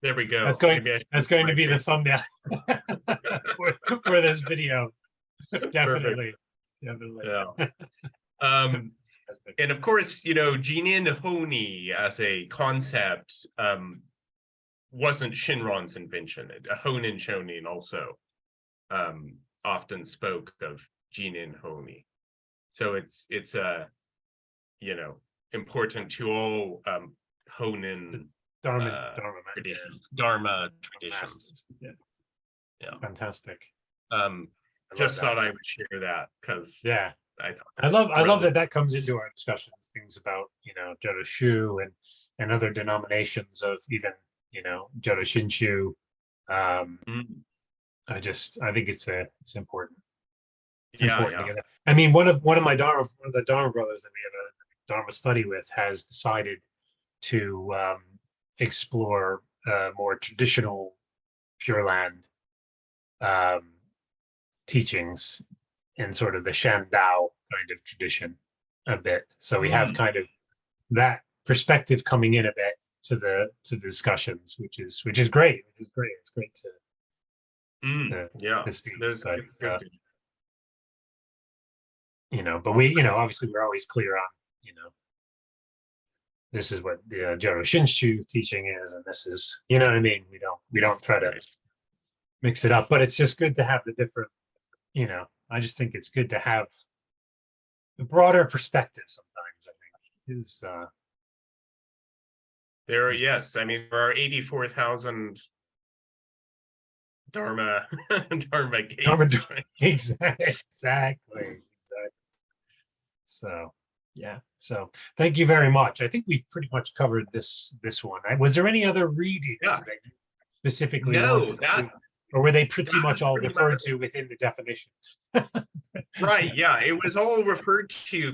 There we go. That's going to be the thumbnail for this video. Definitely. Yeah. And of course, jinen-honi as a concept wasn't Shinran's invention. Honin Shonin also often spoke of jinen-honi. So it's important to all Honin Dharma traditions. Yeah. Fantastic. Just thought I would share that because I love that comes into our discussions, things about Jodo Shu and other denominations of even Jodo Shinshu. I think it's important. It's important to get that. I mean, one of the Dharma brothers that we have a Dharma study with has decided to explore more traditional Pure Land teachings in sort of the Shan Dao kind of tradition a bit. So we have kind of that perspective coming in a bit. the discussions, which is great. It's great Yeah, to see. there's But it's good. but we, obviously we're always clear on, this is what the Jodo Shinshu teaching is, and this is, you know what I mean? We don't try to mix it up, but it's just good to have the different, I just think it's good to have a broader perspective sometimes, I think, is Yes, I mean, there are 84,000 Dharma Dharma gates, right? exactly. So yeah, so thank you very much. I think we've pretty much covered this one. Was there any other readings that you specifically wanted to, or were they pretty much all referred to within the definition? Right, yeah, it was all referred to.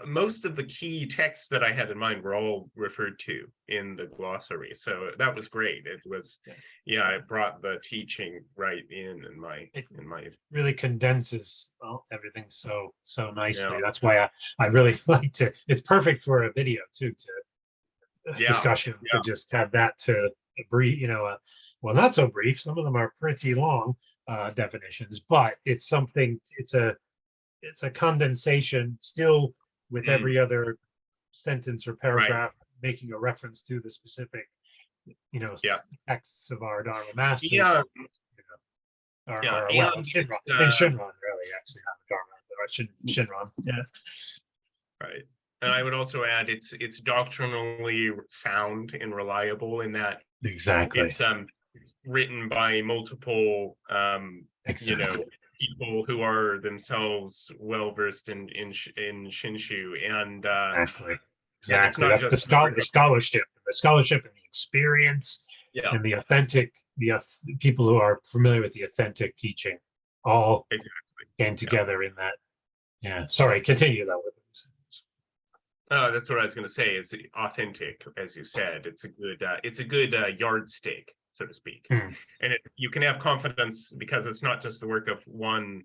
Most of the key texts that I had in mind were all referred to in the glossary. So that was great. It was, it brought the teaching right in my really condenses everything so nicely. That's why I really like to. It's perfect for a video too, discussion, to just have that to brief, well, not so brief. Some of them are pretty long definitions, but it's something. It's a condensation, still with every other sentence or paragraph making a reference to the specific, texts of our Dharma masters. Yeah. Well, Shinran, and Shinran really actually have a Dharma, but Shinran. Yeah. Right. And I would also add it's doctrinally sound and reliable in that it's written by multiple people who are themselves well versed in Shinshu, and exactly. It's not just the scholarship and the experience, and the authentic people who are familiar with the authentic teaching all came together in that. Yeah. Sorry, continue that with. That's what I was going to say. It's authentic, as you said. It's a good yardstick, so to speak. And you can have confidence because it's not just the work of one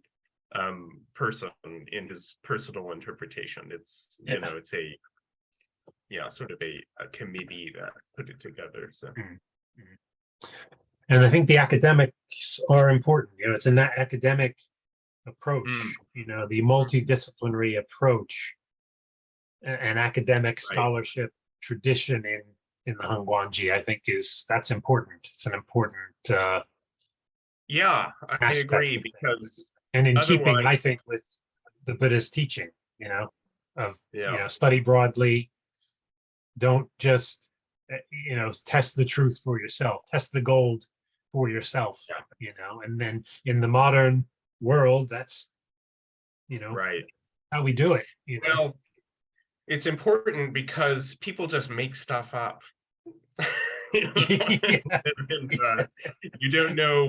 person in his personal interpretation. It's it's a sort of a committee that put it together. So. And I think the academics are important. It's an academic approach. The multidisciplinary approach. An academic scholarship tradition in the Hongwanji, I think that's important. It's an important I agree, because in keeping, I think, with the Buddha's teaching, of study broadly, don't just test the truth for yourself, test the gold for yourself, and then in the modern world, that's how we do it. Well, it's important because people just make stuff up. And, you don't know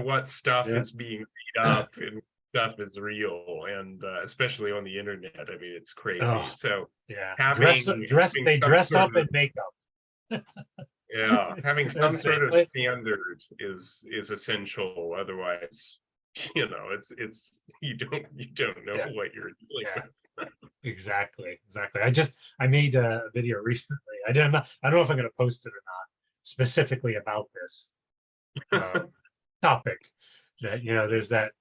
what stuff is being made up and stuff is real, and especially on the internet. I mean, it's crazy. They dress up in makeup. Having some sort of standard is essential. Otherwise, it's you don't know what you're dealing with. Exactly. I made a video recently. I don't know if I'm going to post it or not, specifically about this topic. That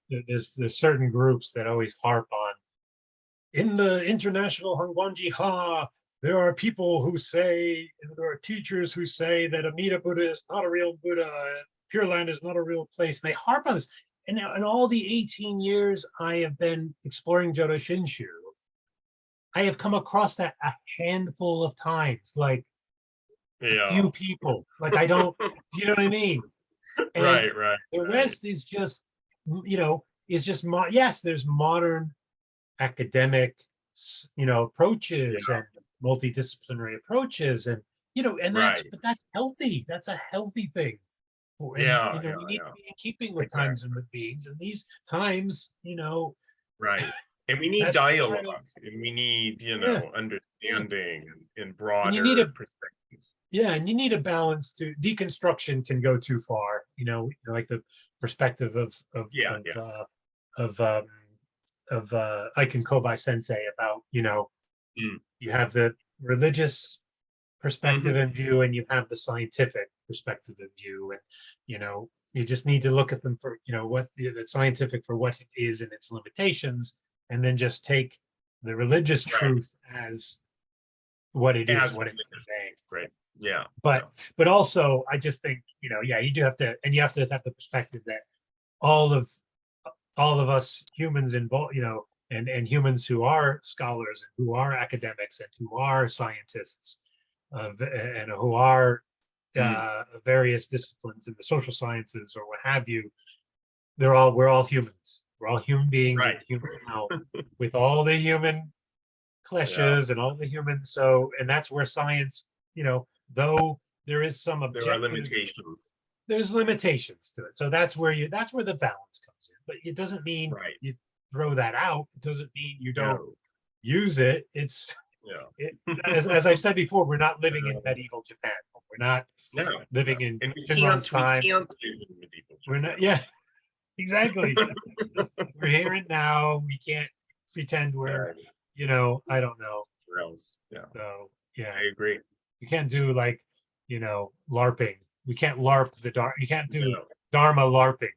there's certain groups that always harp on, in the international Hongwanji there are people who say, there are teachers who say that Amida Buddha is not a real Buddha, Pure Land is not a real place. And they harp on this. And in all the 18 years I have been exploring Jodo Shinshu, I have come across that a handful of times, like a few people. Like I don't, do you know what I mean? And right. The rest is just, yes, there's modern academic, approaches and multidisciplinary approaches, and but that's healthy. That's a healthy thing. We need to be in keeping with times and with beings, and these times, right. And we need dialogue, and we need, understanding and broader perspectives. Yeah, and you need a balance. To deconstruction can go too far, like the perspective of Aiken Kobai Sensei about, you have the religious perspective and view, and you have the scientific perspective and view, and you just need to look at them for what the scientific for what it is and its limitations, and then just take the religious truth as what it is, what it's conveying. Right. Yeah. But also, I just think you do have to, and you have to have the perspective that all of us humans involved, and humans who are scholars and who are academics and who are scientists, and who are various disciplines in the social sciences or what have you, we're all humans. We're all human beings in human realm with all the human clashes and all the humans. So, and that's where science, though there is some objective, there are limitations. There's limitations to it. So that's where the balance comes in. But it doesn't mean you throw that out. It doesn't mean you don't use it. It's as I've said before, we're not living in medieval Japan. We're not living in Shinran's time. We're not. Yeah, exactly. We're here and now. We can't pretend we're. I don't know. Yeah. So yeah, I agree. You can't do like LARPing. We can't LARP the Dharma. You can't do Dharma LARPing.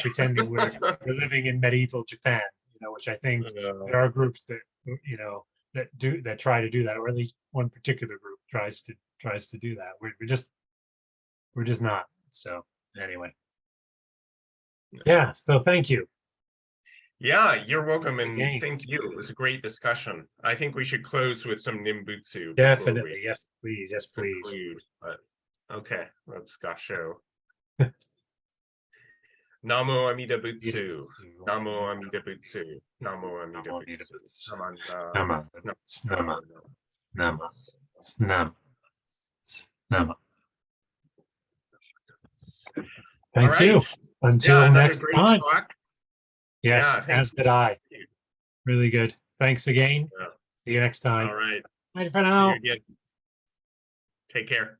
Pretending we're living in medieval Japan. Which I think there are groups that that try to do that, or at least one particular group tries to do that. We're just not. So anyway, yeah. So thank you. Yeah, you're welcome, and thank you. It was a great discussion. I think we should close with some Nimbutsu. Definitely, yes, please, yes, please. But, okay, let's show. Namo Amida Butsu. Namo Amida Butsu. Namo Amida Butsu. Nama. Nama. Nama. Nama. Nama. Thank you. Until next time. Yes, as did I. Really good. Thanks again. See you next time. All right. Bye for now. Take care.